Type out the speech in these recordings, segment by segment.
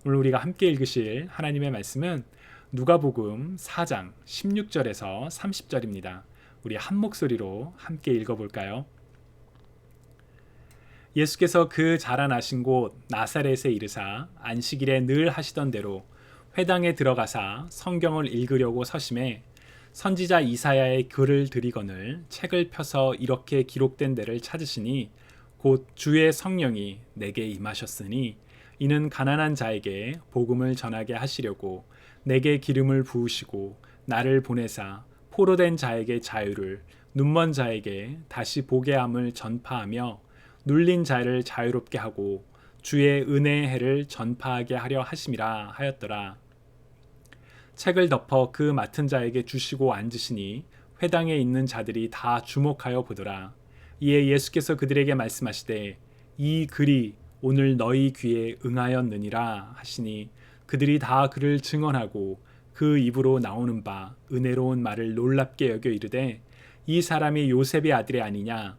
오늘 우리가 함께 읽으실 하나님의 말씀은 누가복음 4장 16절에서 30절입니다. 우리 한 목소리로 함께 읽어볼까요? 예수께서 그 자라나신 곳 나사렛에 이르사 안식일에 늘 하시던 대로 회당에 들어가사 성경을 읽으려고 서심해 선지자 이사야의 글을 들이거늘 책을 펴서 이렇게 기록된 데를 찾으시니 곧 주의 성령이 내게 임하셨으니 이는 가난한 자에게 복음을 전하게 하시려고 내게 기름을 부으시고 나를 보내사 포로된 자에게 자유를 눈먼 자에게 다시 보게 함을 전파하며 눌린 자를 자유롭게 하고 주의 은혜의 해를 전파하게 하려 하심이라 하였더라. 책을 덮어 그 맡은 자에게 주시고 앉으시니 회당에 있는 자들이 다 주목하여 보더라. 이에 예수께서 그들에게 말씀하시되 이 글이 오늘 너희 귀에 응하였느니라 하시니 그들이 다 그를 증언하고 그 입으로 나오는 바 은혜로운 말을 놀랍게 여겨 이르되 이 사람이 요셉의 아들이 아니냐.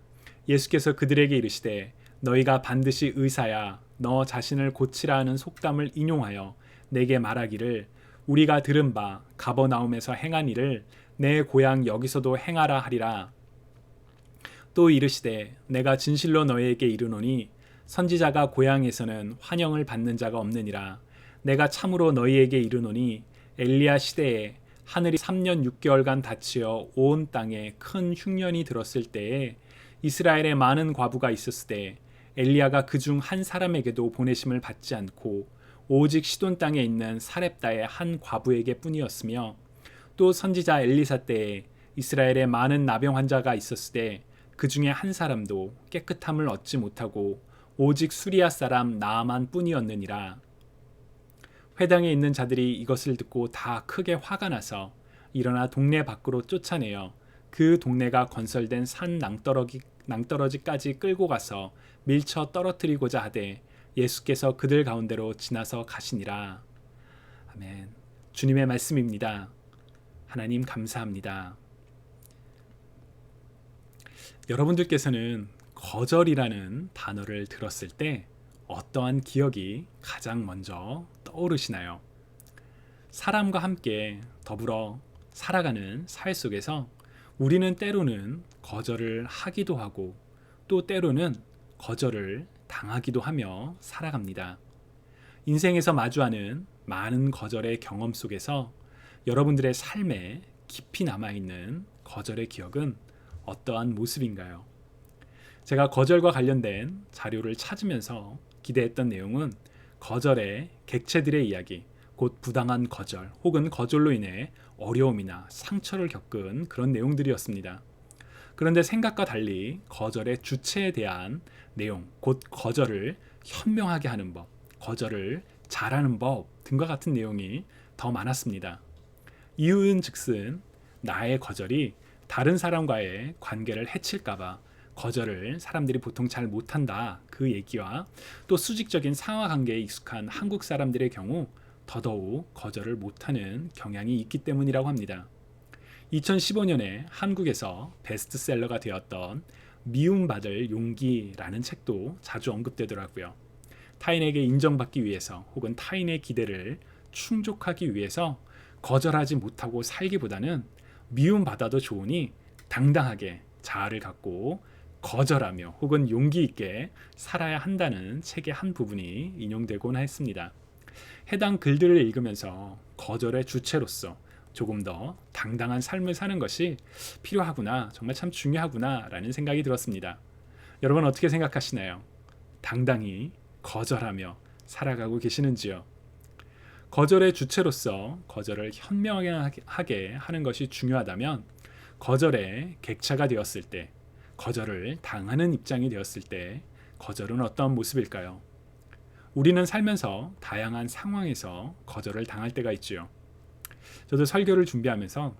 예수께서 그들에게 이르시되 너희가 반드시 의사야 너 자신을 고치라 하는 속담을 인용하여 내게 말하기를 우리가 들은 바 가버나움에서 행한 일을 내 고향 여기서도 행하라 하리라. 또 이르시되 내가 진실로 너희에게 이르노니 선지자가 고향에서는 환영을 받는 자가 없느니라. 내가 참으로 너희에게 이르노니 엘리야 시대에 하늘이 3년 6개월간 닫히어 온 땅에 큰 흉년이 들었을 때에 이스라엘에 많은 과부가 있었을 때 엘리야가 그중 한 사람에게도 보내심을 받지 않고 오직 시돈 땅에 있는 사렙다의 한 과부에게 뿐이었으며 또 선지자 엘리사 때에 이스라엘에 많은 나병 환자가 있었을 때 그 중에 한 사람도 깨끗함을 얻지 못하고 오직 수리아 사람 나아만 뿐이었느니라. 회당에 있는 자들이 이것을 듣고 다 크게 화가 나서 일어나 동네 밖으로 쫓아내어 그 동네가 건설된 산 낭떠러지까지 끌고 가서 밀쳐 떨어뜨리고자 하되 예수께서 그들 가운데로 지나서 가시니라. 아멘. 주님의 말씀입니다. 하나님 감사합니다. 여러분들께서는 거절이라는 단어를 들었을 때 어떠한 기억이 가장 먼저 떠오르시나요? 사람과 함께 더불어 살아가는 사회 속에서 우리는 때로는 거절을 하기도 하고 또 때로는 거절을 당하기도 하며 살아갑니다. 인생에서 마주하는 많은 거절의 경험 속에서 여러분들의 삶에 깊이 남아있는 거절의 기억은 어떠한 모습인가요? 제가 거절과 관련된 자료를 찾으면서 기대했던 내용은 거절의 객체들의 이야기, 곧 부당한 거절 혹은 거절로 인해 어려움이나 상처를 겪은 그런 내용들이었습니다. 그런데 생각과 달리 거절의 주체에 대한 내용, 곧 거절을 현명하게 하는 법, 거절을 잘하는 법 등과 같은 내용이 더 많았습니다. 이유는 즉슨 나의 거절이 다른 사람과의 관계를 해칠까봐 거절을 사람들이 보통 잘 못한다 그 얘기와 또 수직적인 상하관계에 익숙한 한국 사람들의 경우 더더욱 거절을 못하는 경향이 있기 때문이라고 합니다. 2015년에 한국에서 베스트셀러가 되었던 미움받을 용기라는 책도 자주 언급되더라고요. 타인에게 인정받기 위해서 혹은 타인의 기대를 충족하기 위해서 거절하지 못하고 살기보다는 미움받아도 좋으니 당당하게 자아를 갖고 거절하며 혹은 용기 있게 살아야 한다는 책의 한 부분이 인용되곤 했습니다. 해당 글들을 읽으면서 거절의 주체로서 조금 더 당당한 삶을 사는 것이 필요하구나, 정말 참 중요하구나 라는 생각이 들었습니다. 여러분 어떻게 생각하시나요? 당당히 거절하며 살아가고 계시는지요? 거절의 주체로서 거절을 현명하게 하는 것이 중요하다면 거절의 객체가 되었을 때, 거절을 당하는 입장이 되었을 때 거절은 어떤 모습일까요? 우리는 살면서 다양한 상황에서 거절을 당할 때가 있지요. 저도 설교를 준비하면서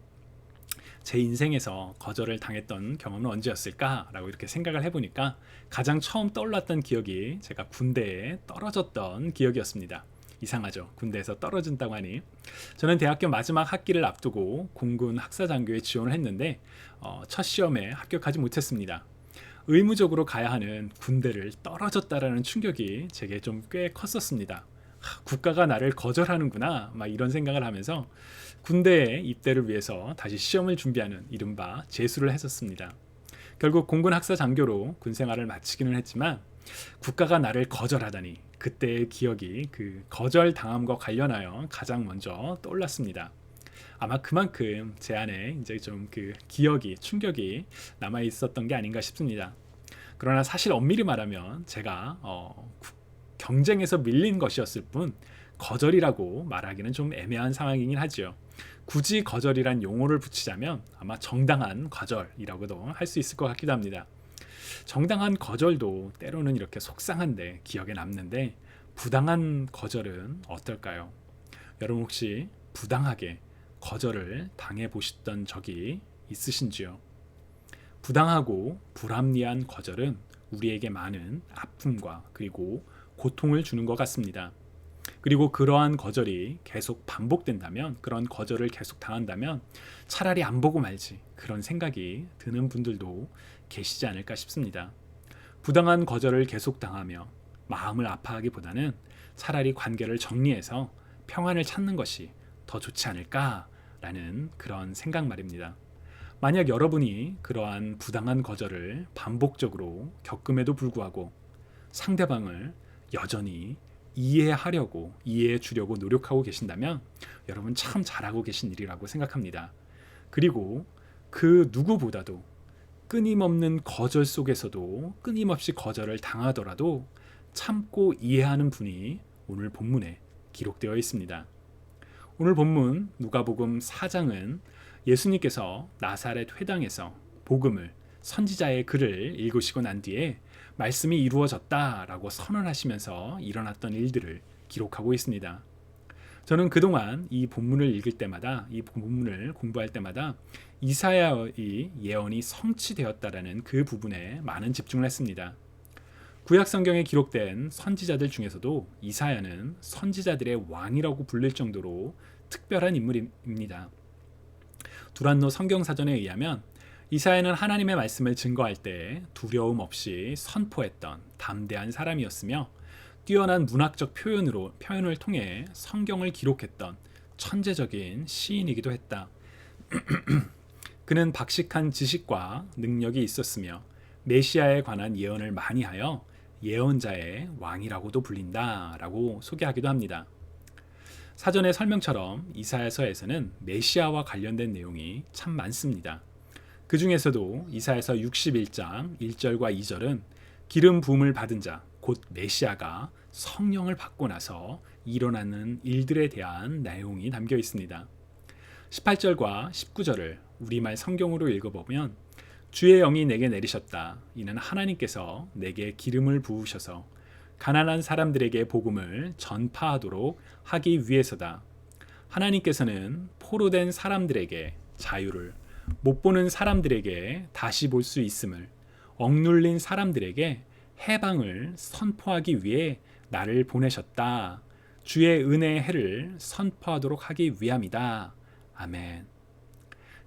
제 인생에서 거절을 당했던 경험은 언제였을까라고 이렇게 생각을 해보니까 가장 처음 떠올랐던 기억이 제가 군대에 떨어졌던 기억이었습니다. 이상하죠. 군대에서 떨어진다고 하니. 저는 대학교 마지막 학기를 앞두고 공군 학사장교에 지원을 했는데 첫 시험에 합격하지 못했습니다. 의무적으로 가야 하는 군대를 떨어졌다라는 충격이 제게 좀 꽤 컸었습니다. 국가가 나를 거절하는구나, 막 이런 생각을 하면서 군대에 입대를 위해서 다시 시험을 준비하는 이른바 재수를 했었습니다. 결국 공군 학사 장교로 군 생활을 마치기는 했지만 국가가 나를 거절하다니, 그때의 기억이 그 거절 당함과 관련하여 가장 먼저 떠올랐습니다. 아마 그만큼 제 안에 이제 좀 그 기억이, 충격이 남아 있었던 게 아닌가 싶습니다. 그러나 사실 엄밀히 말하면 제가 경쟁에서 밀린 것이었을 뿐 거절이라고 말하기는 좀 애매한 상황이긴 하죠. 굳이 거절이란 용어를 붙이자면 아마 정당한 거절이라고도 할 수 있을 것 같기도 합니다. 정당한 거절도 때로는 이렇게 속상한데 기억에 남는데, 부당한 거절은 어떨까요? 여러분 혹시 부당하게 거절을 당해 보셨던 적이 있으신지요? 부당하고 불합리한 거절은 우리에게 많은 아픔과 그리고 고통을 주는 것 같습니다. 그리고 그러한 거절이 계속 반복된다면, 그런 거절을 계속 당한다면 차라리 안 보고 말지, 그런 생각이 드는 분들도 계시지 않을까 싶습니다. 부당한 거절을 계속 당하며 마음을 아파하기보다는 차라리 관계를 정리해서 평안을 찾는 것이 더 좋지 않을까라는 그런 생각 말입니다. 만약 여러분이 그러한 부당한 거절을 반복적으로 겪음에도 불구하고 상대방을 여전히 이해해 주려고 노력하고 계신다면 여러분 참 잘하고 계신 일이라고 생각합니다. 그리고 그 누구보다도 끊임없는 거절 속에서도 끊임없이 거절을 당하더라도 참고 이해하는 분이 오늘 본문에 기록되어 있습니다. 오늘 본문 누가복음 4장은 예수님께서 나사렛 회당에서 복음을, 선지자의 글을 읽으시고 난 뒤에 말씀이 이루어졌다라고 선언하시면서 일어났던 일들을 기록하고 있습니다. 저는 그동안 이 본문을 읽을 때마다, 이 본문을 공부할 때마다 이사야의 예언이 성취되었다라는 그 부분에 많은 집중을 했습니다. 구약 성경에 기록된 선지자들 중에서도 이사야는 선지자들의 왕이라고 불릴 정도로 특별한 인물입니다. 두란노 성경사전에 의하면 이사야는 하나님의 말씀을 증거할 때 두려움 없이 선포했던 담대한 사람이었으며, 뛰어난 문학적 표현을 통해 성경을 기록했던 천재적인 시인이기도 했다. 그는 박식한 지식과 능력이 있었으며 메시아에 관한 예언을 많이 하여 예언자의 왕이라고도 불린다라고 소개하기도 합니다. 사전의 설명처럼 이사야서에서는 메시아와 관련된 내용이 참 많습니다. 그 중에서도 이사야서 61장 1절과 2절은 기름 부음을 받은 자, 곧 메시아가 성령을 받고 나서 일어나는 일들에 대한 내용이 담겨 있습니다. 18절과 19절을 우리말 성경으로 읽어보면 주의 영이 내게 내리셨다. 이는 하나님께서 내게 기름을 부으셔서 가난한 사람들에게 복음을 전파하도록 하기 위해서다. 하나님께서는 포로된 사람들에게 자유를, 못 보는 사람들에게 다시 볼 수 있음을, 억눌린 사람들에게 해방을 선포하기 위해 나를 보내셨다. 주의 은혜의 해를 선포하도록 하기 위함이다. 아멘.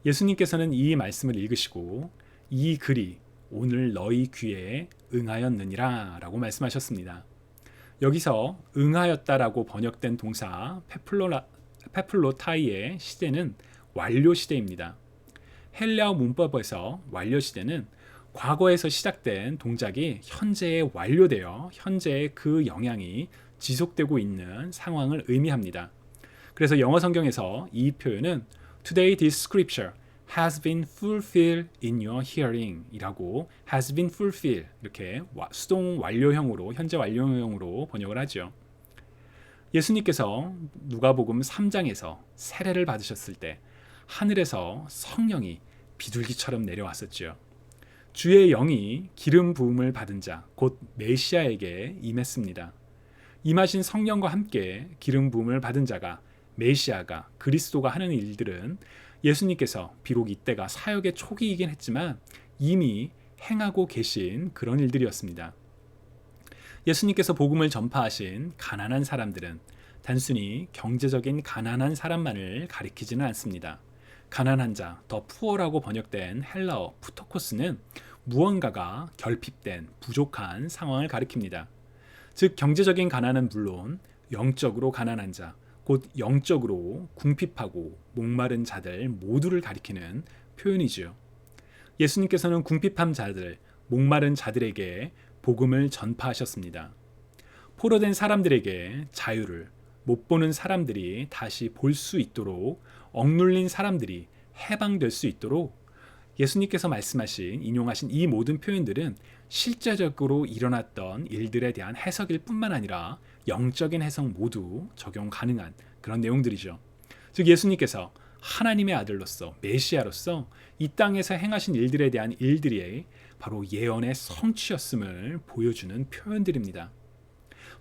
예수님께서는 이 말씀을 읽으시고 이 글이 오늘 너희 귀에 응하였느니라 라고 말씀하셨습니다. 여기서 응하였다라고 번역된 동사 페플로타이의 시제는 완료 시대입니다. 헬라어 문법에서 완료 시대는 과거에서 시작된 동작이 현재에 완료되어 현재의 그 영향이 지속되고 있는 상황을 의미합니다. 그래서 영어 성경에서 이 표현은 Today this scripture has been fulfilled in your hearing 이라고 has been fulfilled 이렇게 수동 완료형으로, 현재 완료형으로 번역을 하죠. 예수님께서 누가복음 3장에서 세례를 받으셨을 때 하늘에서 성령이 비둘기처럼 내려왔었죠. 주의 영이 기름 부음을 받은 자, 곧 메시아에게 임했습니다. 임하신 성령과 함께 기름 부음을 받은 자가, 메시아가, 그리스도가 하는 일들은 예수님께서 비록 이때가 사역의 초기이긴 했지만 이미 행하고 계신 그런 일들이었습니다. 예수님께서 복음을 전파하신 가난한 사람들은 단순히 경제적인 가난한 사람만을 가리키지는 않습니다. 가난한 자, 더 푸어라고 번역된 헬라어 푸토코스는 무언가가 결핍된 부족한 상황을 가리킵니다. 즉 경제적인 가난은 물론 영적으로 가난한 자, 곧 영적으로 궁핍하고 목마른 자들 모두를 가리키는 표현이지요. 예수님께서는 궁핍한 자들, 목마른 자들에게 복음을 전파하셨습니다. 포로된 사람들에게 자유를, 못 보는 사람들이 다시 볼 수 있도록, 억눌린 사람들이 해방될 수 있도록 예수님께서 말씀하신, 인용하신 이 모든 표현들은 실제적으로 일어났던 일들에 대한 해석일 뿐만 아니라 영적인 해석 모두 적용 가능한 그런 내용들이죠. 즉 예수님께서 하나님의 아들로서, 메시아로서 이 땅에서 행하신 일들에 대한 일들이 바로 예언의 성취였음을 보여주는 표현들입니다.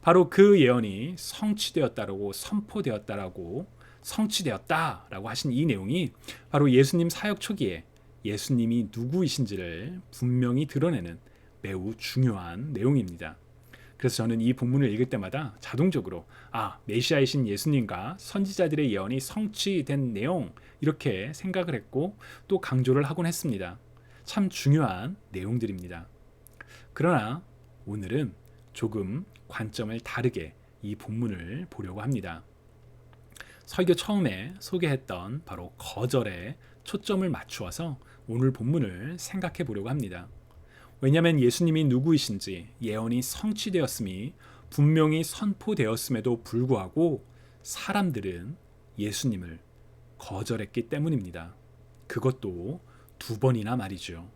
바로 그 예언이 성취되었다라고 선포되었다라고 성취되었다라고 하신 이 내용이 바로 예수님 사역 초기에 예수님이 누구이신지를 분명히 드러내는 매우 중요한 내용입니다. 그래서 저는 이 본문을 읽을 때마다 자동적으로 메시아이신 예수님과 선지자들의 예언이 성취된 내용, 이렇게 생각을 했고 또 강조를 하곤 했습니다. 참 중요한 내용들입니다. 그러나 오늘은 조금 관점을 다르게 이 본문을 보려고 합니다. 설교 처음에 소개했던 바로 거절에 초점을 맞추어서 오늘 본문을 생각해 보려고 합니다. 왜냐하면 예수님이 누구이신지 예언이 성취되었음이 분명히 선포되었음에도 불구하고 사람들은 예수님을 거절했기 때문입니다. 그것도 2번이나 말이죠.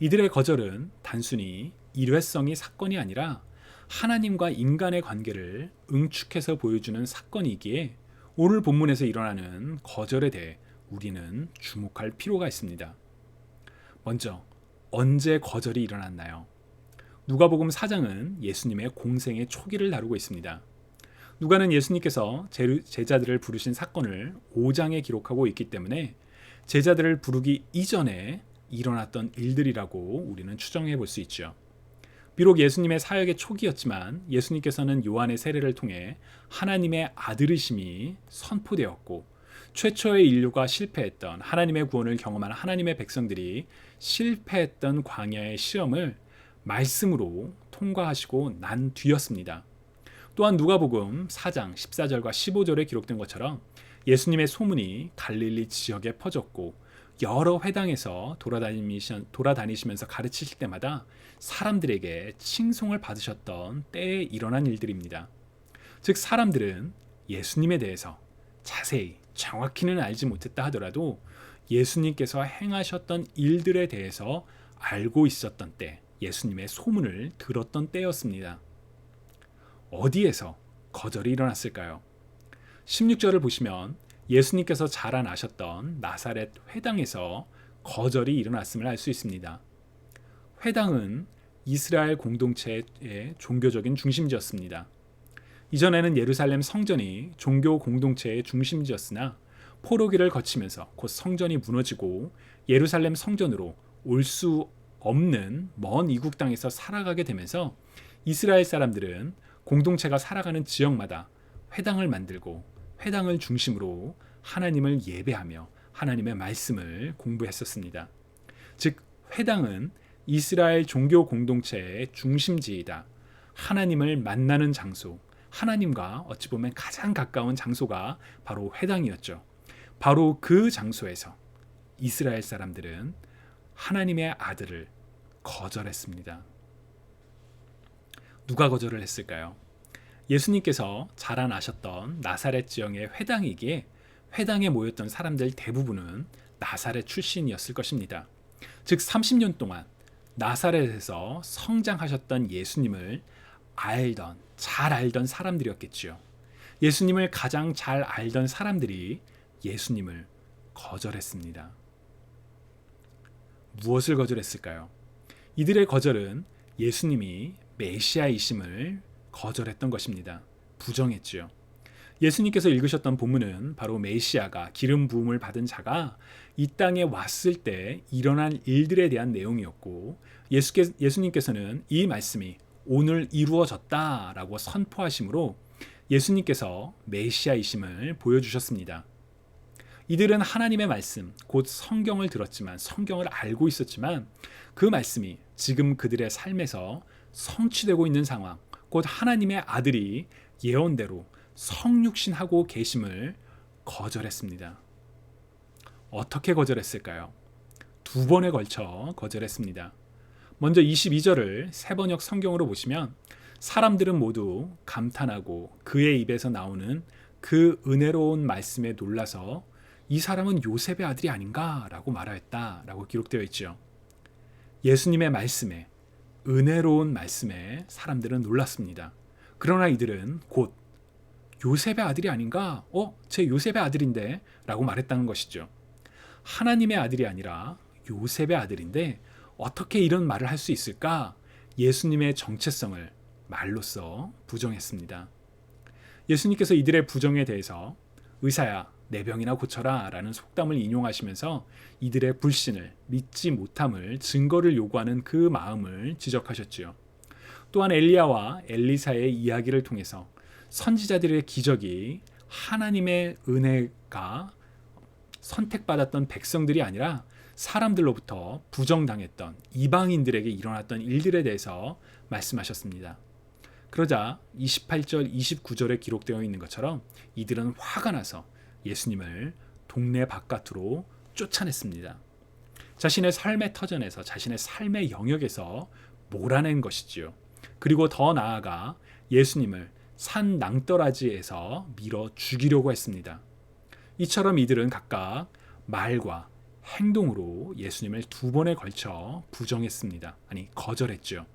이들의 거절은 단순히 일회성의 사건이 아니라 하나님과 인간의 관계를 응축해서 보여주는 사건이기에 오늘 본문에서 일어나는 거절에 대해 우리는 주목할 필요가 있습니다. 먼저 언제 거절이 일어났나요? 누가복음 4장은 예수님의 공생의 초기를 다루고 있습니다. 누가는 예수님께서 제자들을 부르신 사건을 5장에 기록하고 있기 때문에 제자들을 부르기 이전에 일어났던 일들이라고 우리는 추정해 볼 수 있죠. 비록 예수님의 사역의 초기였지만 예수님께서는 요한의 세례를 통해 하나님의 아들이심이 선포되었고 최초의 인류가 실패했던, 하나님의 구원을 경험한 하나님의 백성들이 실패했던 광야의 시험을 말씀으로 통과하시고 난 뒤였습니다. 또한 누가복음 4장 14절과 15절에 기록된 것처럼 예수님의 소문이 갈릴리 지역에 퍼졌고 여러 회당에서 돌아다니시면서 가르치실 때마다 사람들에게 칭송을 받으셨던 때에 일어난 일들입니다. 즉 사람들은 예수님에 대해서 자세히 정확히는 알지 못했다 하더라도 예수님께서 행하셨던 일들에 대해서 알고 있었던 때, 예수님의 소문을 들었던 때였습니다. 어디에서 거절이 일어났을까요? 16절을 보시면 예수님께서 자라나셨던 나사렛 회당에서 거절이 일어났음을 알 수 있습니다. 회당은 이스라엘 공동체의 종교적인 중심지였습니다. 이전에는 예루살렘 성전이 종교 공동체의 중심지였으나 포로기를 거치면서 곧 성전이 무너지고 예루살렘 성전으로 올 수 없는 먼 이국 땅에서 살아가게 되면서 이스라엘 사람들은 공동체가 살아가는 지역마다 회당을 만들고 회당을 중심으로 하나님을 예배하며 하나님의 말씀을 공부했었습니다. 즉 회당은 이스라엘 종교 공동체의 중심지이다. 하나님을 만나는 장소, 하나님과 어찌 보면 가장 가까운 장소가 바로 회당이었죠. 바로 그 장소에서 이스라엘 사람들은 하나님의 아들을 거절했습니다. 누가 거절을 했을까요? 예수님께서 자라나셨던 나사렛 지역의 회당이기에 회당에 모였던 사람들 대부분은 나사렛 출신이었을 것입니다. 즉 30년 동안 나사렛에서 성장하셨던 예수님을 잘 알던 사람들이었겠지요. 예수님을 가장 잘 알던 사람들이 예수님을 거절했습니다. 무엇을 거절했을까요? 이들의 거절은 예수님이 메시아이심을 거절했던 것입니다. 부정했지요. 예수님께서 읽으셨던 본문은 바로 메시아가, 기름 부음을 받은 자가 이 땅에 왔을 때 일어난 일들에 대한 내용이었고 예수님께서는 이 말씀이 오늘 이루어졌다라고 선포하심으로 예수님께서 메시아이심을 보여주셨습니다. 이들은 하나님의 말씀, 곧 성경을 들었지만, 성경을 알고 있었지만 그 말씀이 지금 그들의 삶에서 성취되고 있는 상황, 곧 하나님의 아들이 예언대로 성육신하고 계심을 거절했습니다. 어떻게 거절했을까요? 두 번에 걸쳐 거절했습니다. 먼저 22절을 세번역 성경으로 보시면 사람들은 모두 감탄하고 그의 입에서 나오는 그 은혜로운 말씀에 놀라서 이 사람은 요셉의 아들이 아닌가 라고 말하였다 라고 기록되어 있죠. 예수님의 말씀에, 은혜로운 말씀에 사람들은 놀랐습니다. 그러나 이들은 곧 요셉의 아들이 아닌가? 제 요셉의 아들인데 라고 말했다는 것이죠. 하나님의 아들이 아니라 요셉의 아들인데 어떻게 이런 말을 할 수 있을까? 예수님의 정체성을 말로써 부정했습니다. 예수님께서 이들의 부정에 대해서 의사야 내 병이나 고쳐라 라는 속담을 인용하시면서 이들의 불신을, 믿지 못함을, 증거를 요구하는 그 마음을 지적하셨지요. 또한 엘리야와 엘리사의 이야기를 통해서 선지자들의 기적이 하나님의 은혜가 선택받았던 백성들이 아니라 사람들로부터 부정당했던 이방인들에게 일어났던 일들에 대해서 말씀하셨습니다. 그러자 28절, 29절에 기록되어 있는 것처럼 이들은 화가 나서 예수님을 동네 바깥으로 쫓아냈습니다. 자신의 삶의 터전에서, 자신의 삶의 영역에서 몰아낸 것이지요. 그리고 더 나아가 예수님을 산 낭떠라지에서 밀어 죽이려고 했습니다. 이처럼 이들은 각각 말과 행동으로 예수님을 두 번에 걸쳐 부정했습니다. 아니, 거절했죠.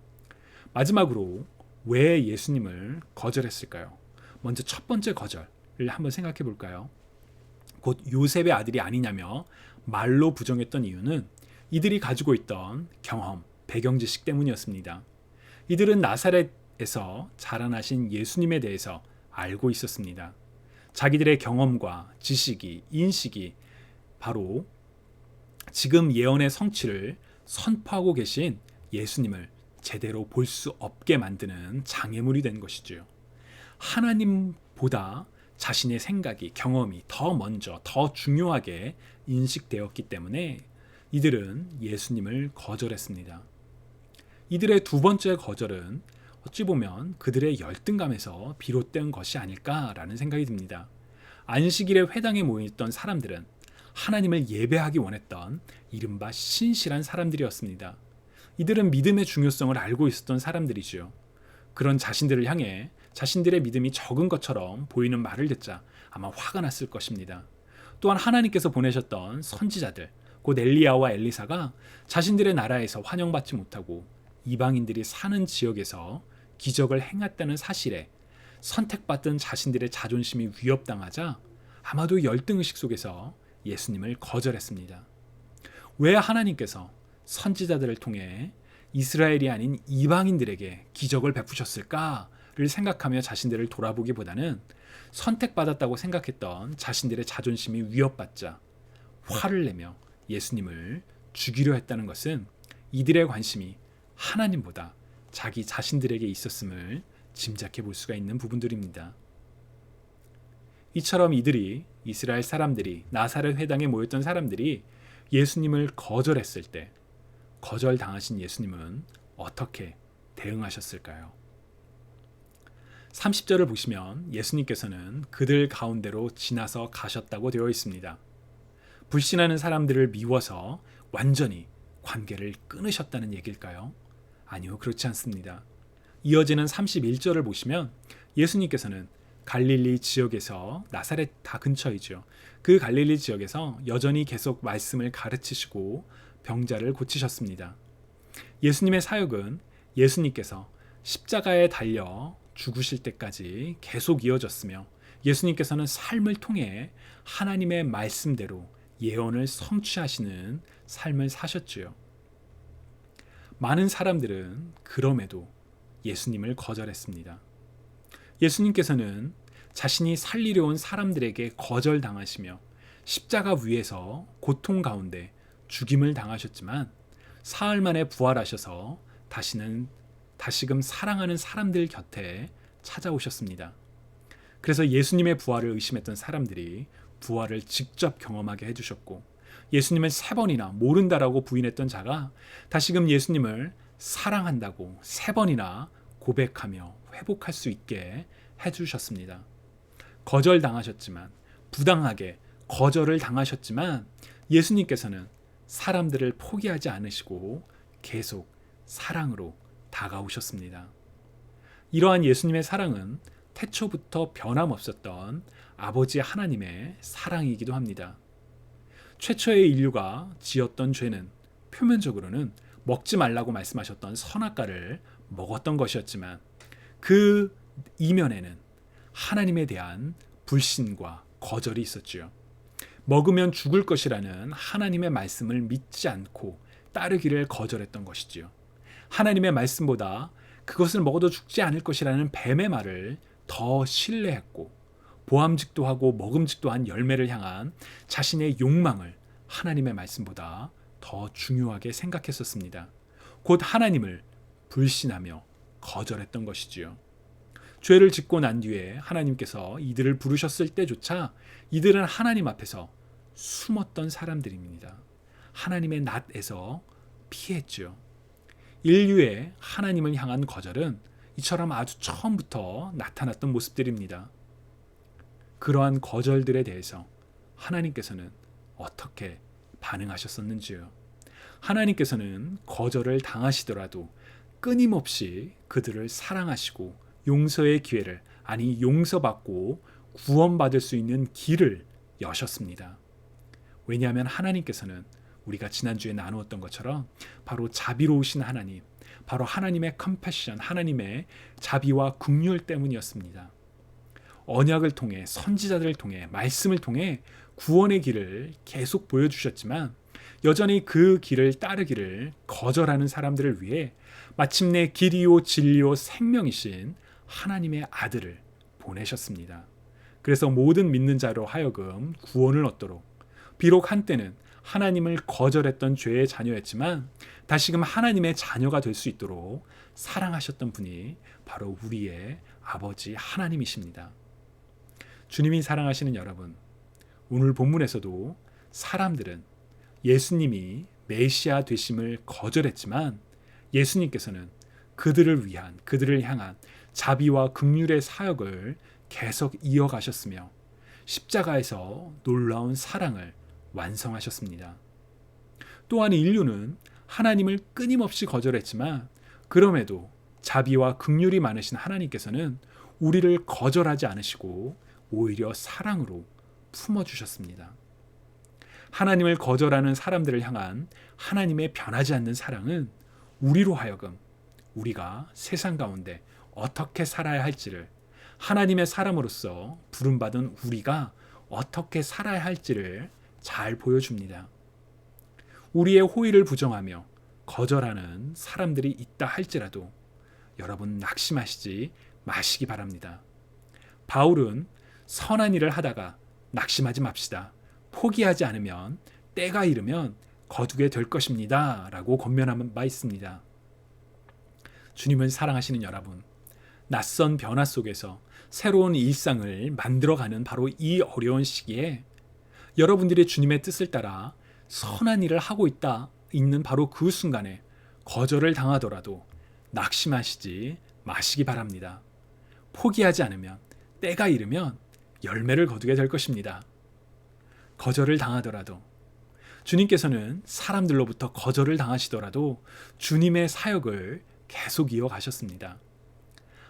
마지막으로 왜 예수님을 거절했을까요? 먼저 첫 번째 거절을 한번 생각해 볼까요? 곧 요셉의 아들이 아니냐며 말로 부정했던 이유는 이들이 가지고 있던 경험, 배경 지식 때문이었습니다. 이들은 나사렛에서 자라나신 예수님에 대해서 알고 있었습니다. 자기들의 경험과 지식이, 인식이 바로 지금 예언의 성취를 선포하고 계신 예수님을 제대로 볼 수 없게 만드는 장애물이 된 것이지요. 하나님보다 자신의 생각이, 경험이 더 먼저, 더 중요하게 인식되었기 때문에 이들은 예수님을 거절했습니다. 이들의 두 번째 거절은 어찌 보면 그들의 열등감에서 비롯된 것이 아닐까라는 생각이 듭니다. 안식일에 회당에 모여있던 사람들은 하나님을 예배하기 원했던 이른바 신실한 사람들이었습니다. 이들은 믿음의 중요성을 알고 있었던 사람들이지요. 그런 자신들을 향해 자신들의 믿음이 적은 것처럼 보이는 말을 듣자 아마 화가 났을 것입니다. 또한 하나님께서 보내셨던 선지자들, 곧 엘리야와 엘리사가 자신들의 나라에서 환영받지 못하고 이방인들이 사는 지역에서 기적을 행했다는 사실에 선택받은 자신들의 자존심이 위협당하자 아마도 열등의식 속에서 예수님을 거절했습니다. 왜 하나님께서 선지자들을 통해 이스라엘이 아닌 이방인들에게 기적을 베푸셨을까를 생각하며 자신들을 돌아보기보다는 선택받았다고 생각했던 자신들의 자존심이 위협받자 화를 내며 예수님을 죽이려 했다는 것은 이들의 관심이 하나님보다 자기 자신들에게 있었음을 짐작해 볼 수가 있는 부분들입니다. 이처럼 이들이, 이스라엘 사람들이, 나사렛 회당에 모였던 사람들이 예수님을 거절했을 때 거절당하신 예수님은 어떻게 대응하셨을까요? 30절을 보시면 예수님께서는 그들 가운데로 지나서 가셨다고 되어 있습니다. 불신하는 사람들을 미워서 완전히 관계를 끊으셨다는 얘기일까요? 아니요, 그렇지 않습니다. 이어지는 31절을 보시면 예수님께서는 갈릴리 지역에서, 나사렛 다 근처이죠. 그 갈릴리 지역에서 여전히 계속 말씀을 가르치시고 병자를 고치셨습니다. 예수님의 사역은 예수님께서 십자가에 달려 죽으실 때까지 계속 이어졌으며 예수님께서는 삶을 통해 하나님의 말씀대로 예언을 성취하시는 삶을 사셨지요. 많은 사람들은 그럼에도 예수님을 거절했습니다. 예수님께서는 자신이 살리려 온 사람들에게 거절당하시며 십자가 위에서 고통 가운데 죽임을 당하셨지만 사흘 만에 부활하셔서 다시금 사랑하는 사람들 곁에 찾아오셨습니다. 그래서 예수님의 부활을 의심했던 사람들이 부활을 직접 경험하게 해주셨고, 예수님을 3번이나 모른다라고 부인했던 자가 다시금 예수님을 사랑한다고 3번이나 고백하며 회복할 수 있게 해주셨습니다. 거절당하셨지만, 부당하게 거절을 당하셨지만 예수님께서는 사람들을 포기하지 않으시고 계속 사랑으로 다가오셨습니다. 이러한 예수님의 사랑은 태초부터 변함없었던 아버지 하나님의 사랑이기도 합니다. 최초의 인류가 지었던 죄는 표면적으로는 먹지 말라고 말씀하셨던 선악과를 먹었던 것이었지만 그 이면에는 하나님에 대한 불신과 거절이 있었지요. 먹으면 죽을 것이라는 하나님의 말씀을 믿지 않고 따르기를 거절했던 것이지요. 하나님의 말씀보다 그것을 먹어도 죽지 않을 것이라는 뱀의 말을 더 신뢰했고 보암직도 하고 먹음직도 한 열매를 향한 자신의 욕망을 하나님의 말씀보다 더 중요하게 생각했었습니다. 곧 하나님을 불신하며 거절했던 것이지요. 죄를 짓고 난 뒤에 하나님께서 이들을 부르셨을 때조차 이들은 하나님 앞에서 숨었던 사람들입니다. 하나님의 낯에서 피했지요. 인류의 하나님을 향한 거절은 이처럼 아주 처음부터 나타났던 모습들입니다. 그러한 거절들에 대해서 하나님께서는 어떻게 반응하셨었는지요? 하나님께서는 거절을 당하시더라도 끊임없이 그들을 사랑하시고 용서의 기회를, 아니 용서받고 구원받을 수 있는 길을 여셨습니다. 왜냐하면 하나님께서는 우리가 지난주에 나누었던 것처럼 바로 자비로우신 하나님, 바로 하나님의 컴패션, 하나님의 자비와 긍휼 때문이었습니다. 언약을 통해, 선지자들을 통해, 말씀을 통해 구원의 길을 계속 보여주셨지만 여전히 그 길을 따르기를 거절하는 사람들을 위해 마침내 길이요 진리요 생명이신 하나님의 아들을 보내셨습니다. 그래서 모든 믿는 자로 하여금 구원을 얻도록, 비록 한때는 하나님을 거절했던 죄의 자녀였지만 다시금 하나님의 자녀가 될 수 있도록 사랑하셨던 분이 바로 우리의 아버지 하나님이십니다. 주님이 사랑하시는 여러분, 오늘 본문에서도 사람들은 예수님이 메시아 되심을 거절했지만 예수님께서는 그들을 위한, 그들을 향한 자비와 긍휼의 사역을 계속 이어가셨으며 십자가에서 놀라운 사랑을 완성하셨습니다. 또한 인류는 하나님을 끊임없이 거절했지만 그럼에도 자비와 긍휼이 많으신 하나님께서는 우리를 거절하지 않으시고 오히려 사랑으로 품어주셨습니다. 하나님을 거절하는 사람들을 향한 하나님의 변하지 않는 사랑은 우리로 하여금 우리가 세상 가운데 어떻게 살아야 할지를, 하나님의 사람으로서 부름받은 우리가 어떻게 살아야 할지를 잘 보여줍니다. 우리의 호의를 부정하며 거절하는 사람들이 있다 할지라도 여러분 낙심하시지 마시기 바랍니다. 바울은 선한 일을 하다가 낙심하지 맙시다. 포기하지 않으면 때가 이르면 거두게 될 것입니다. 라고 권면한 바 있습니다. 주님을 사랑하시는 여러분, 낯선 변화 속에서 새로운 일상을 만들어가는 바로 이 어려운 시기에 여러분들이 주님의 뜻을 따라 선한 일을 하고 있는 바로 그 순간에 거절을 당하더라도 낙심하시지 마시기 바랍니다. 포기하지 않으면 때가 이르면 열매를 거두게 될 것입니다. 거절을 당하더라도, 주님께서는 사람들로부터 거절을 당하시더라도 주님의 사역을 계속 이어가셨습니다.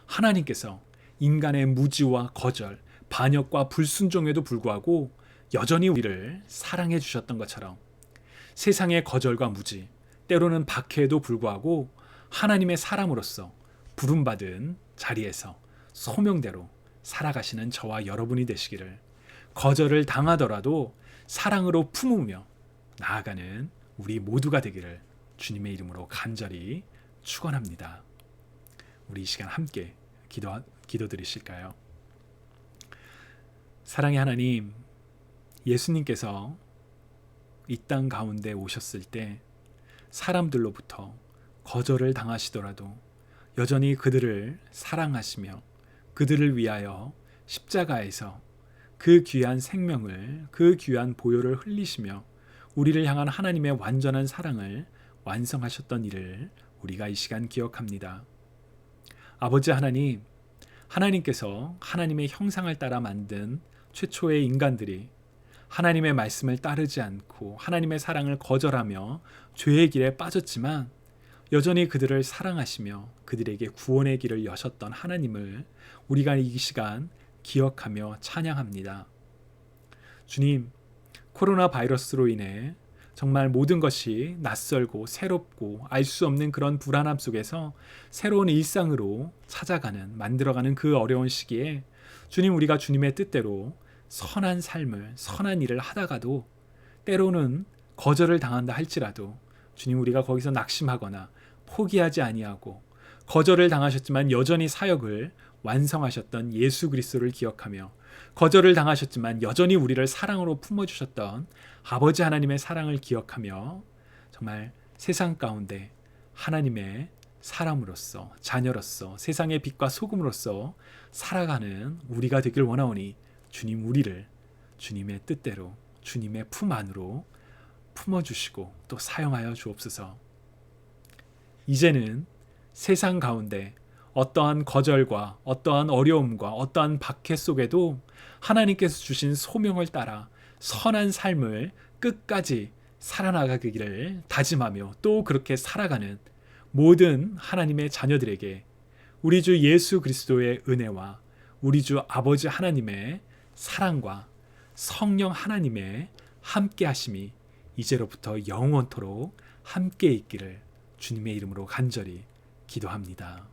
하나님께서 인간의 무지와 거절, 반역과 불순종에도 불구하고 여전히 우리를 사랑해 주셨던 것처럼 세상의 거절과 무지, 때로는 박해에도 불구하고 하나님의 사람으로서 부름받은 자리에서 소명대로 살아가시는 저와 여러분이 되시기를, 거절을 당하더라도 사랑으로 품으며 나아가는 우리 모두가 되기를 주님의 이름으로 간절히 축원합니다. 우리 이 시간 함께 기도드리실까요? 사랑의 하나님, 예수님께서 이 땅 가운데 오셨을 때 사람들로부터 거절을 당하시더라도 여전히 그들을 사랑하시며 그들을 위하여 십자가에서 그 귀한 생명을, 그 귀한 보혈을 흘리시며 우리를 향한 하나님의 완전한 사랑을 완성하셨던 일을 우리가 이 시간 기억합니다. 아버지 하나님, 하나님께서 하나님의 형상을 따라 만든 최초의 인간들이 하나님의 말씀을 따르지 않고 하나님의 사랑을 거절하며 죄의 길에 빠졌지만 여전히 그들을 사랑하시며 그들에게 구원의 길을 여셨던 하나님을 우리가 이 시간 기억하며 찬양합니다. 주님, 코로나 바이러스로 인해 정말 모든 것이 낯설고 새롭고 알 수 없는 그런 불안함 속에서 새로운 일상으로 찾아가는, 만들어가는 그 어려운 시기에 주님, 우리가 주님의 뜻대로 선한 삶을, 선한 일을 하다가도 때로는 거절을 당한다 할지라도 주님, 우리가 거기서 낙심하거나 포기하지 아니하고 거절을 당하셨지만 여전히 사역을 완성하셨던 예수 그리스도를 기억하며 거절을 당하셨지만 여전히 우리를 사랑으로 품어주셨던 아버지 하나님의 사랑을 기억하며 정말 세상 가운데 하나님의 사람으로서, 자녀로서, 세상의 빛과 소금으로서 살아가는 우리가 되길 원하오니 주님, 우리를 주님의 뜻대로 주님의 품 안으로 품어주시고 또 사용하여 주옵소서. 이제는 세상 가운데 어떠한 거절과 어떠한 어려움과 어떠한 박해 속에도 하나님께서 주신 소명을 따라 선한 삶을 끝까지 살아나가기를 다짐하며 또 그렇게 살아가는 모든 하나님의 자녀들에게 우리 주 예수 그리스도의 은혜와 우리 주 아버지 하나님의 사랑과 성령 하나님의 함께 하심이 이제로부터 영원토록 함께 있기를 주님의 이름으로 간절히 기도합니다.